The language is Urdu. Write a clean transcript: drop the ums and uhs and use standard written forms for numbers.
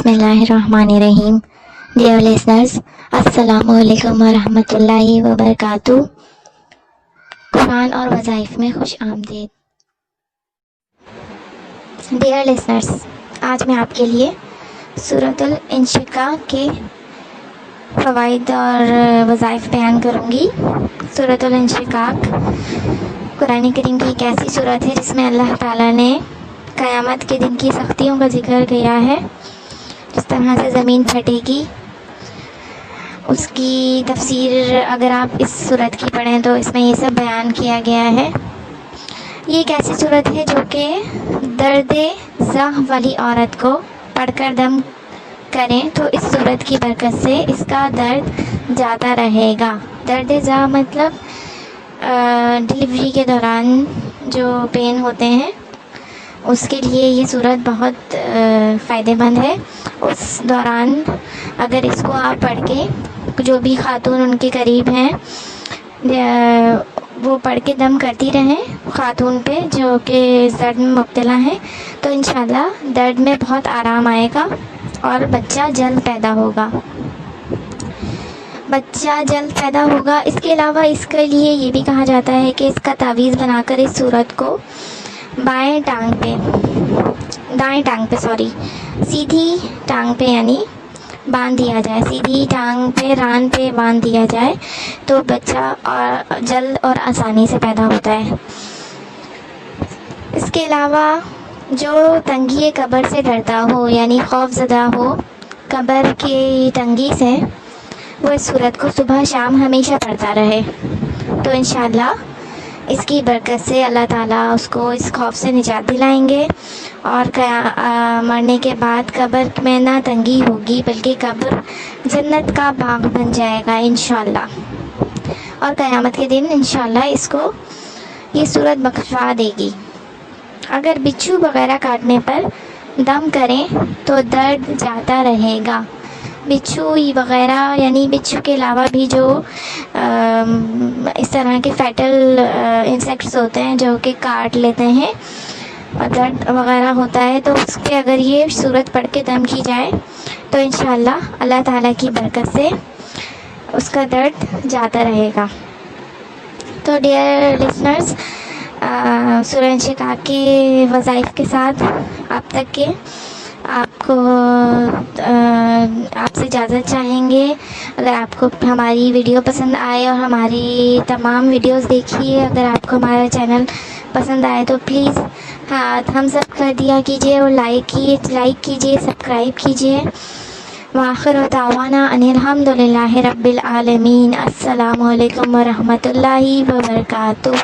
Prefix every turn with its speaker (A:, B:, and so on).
A: بسم اللہ الرحمن الرحیم. ڈیئر لسنرز، السلام علیکم ورحمۃ اللہ وبرکاتہ. قرآن اور وظائف میں خوش آمدید. ڈیئر لسنرز، آج میں آپ کے لیے سورۃ الانشقاق کے فوائد اور وظائف بیان کروں گی. سورۃ الانشقاق قرآن کریم کی ایک ایسی سورت ہے جس میں اللہ تعالیٰ نے قیامت کے دن کی سختیوں کا ذکر کیا ہے. جس طرح سے زمین پھٹے گی، اس کی تفسیر اگر آپ اس سورت کی پڑھیں تو اس میں یہ سب بیان کیا گیا ہے. یہ ایک ایسی سورت ہے جو کہ درد زاہ والی عورت کو پڑھ کر دم کریں تو اس سورت کی برکت سے اس کا درد جاتا رہے گا. درد زاہ مطلب ڈلیوری کے دوران جو پین ہوتے ہیں، اس کے لیے یہ سورت بہت فائدہ مند ہے. اس دوران اگر اس کو آپ پڑھ کے، جو بھی خاتون ان کے قریب ہیں وہ پڑھ کے دم کرتی رہیں خاتون پہ جو کہ درد میں مبتلا ہیں، تو انشاءاللہ درد میں بہت آرام آئے گا اور بچہ جلد پیدا ہوگا. اس کے علاوہ اس کے لیے یہ بھی کہا جاتا ہے کہ اس کا تعویذ بنا کر اس سورت کو دائیں ٹانگ پہ سیدھی ٹانگ پہ یعنی باندھ دیا جائے، سیدھی ٹانگ پہ ران پہ باندھ دیا جائے تو بچہ اور جلد اور آسانی سے پیدا ہوتا ہے. اس کے علاوہ جو تنگی قبر سے ڈرتا ہو یعنی خوف زدہ ہو قبر کی تنگی سے، وہ اس سورت کو صبح شام ہمیشہ پڑھتا رہے تو انشاءاللہ اس کی برکت سے اللہ تعالیٰ اس کو اس خوف سے نجات دلائیں گے اور مرنے کے بعد قبر میں نہ تنگی ہوگی بلکہ قبر جنت کا باغ بن جائے گا انشاءاللہ. اور قیامت کے دن انشاءاللہ اس کو یہ سورت بخشوا دے گی. اگر بچھو وغیرہ کاٹنے پر دم کریں تو درد جاتا رہے گا. بچھو وغیرہ یعنی بچھو کے علاوہ بھی جو اس طرح کے فیٹل انسیکٹس ہوتے ہیں جو کہ کاٹ لیتے ہیں اور درد وغیرہ ہوتا ہے، تو اس کے اگر یہ سورت پڑھ کے دم کی جائے تو انشاءاللہ اللہ تعالیٰ کی برکت سے اس کا درد جاتا رہے گا. تو ڈیئر لسنرز، سورہ انشقاق کے وظائف کے ساتھ آپ تک کے آپ سے اجازت چاہیں گے. اگر آپ کو ہماری ویڈیو پسند آئے اور ہماری تمام ویڈیوز دیکھیے، اگر آپ کو ہمارا چینل پسند آئے تو پلیز تھمز اپ کر دیا کیجیے اور لائک کیجیے، سبسکرائب کیجیے. وآخر دعوانا ان الحمد للہ رب العالمین. السلام علیکم ورحمۃ اللہ وبرکاتہ.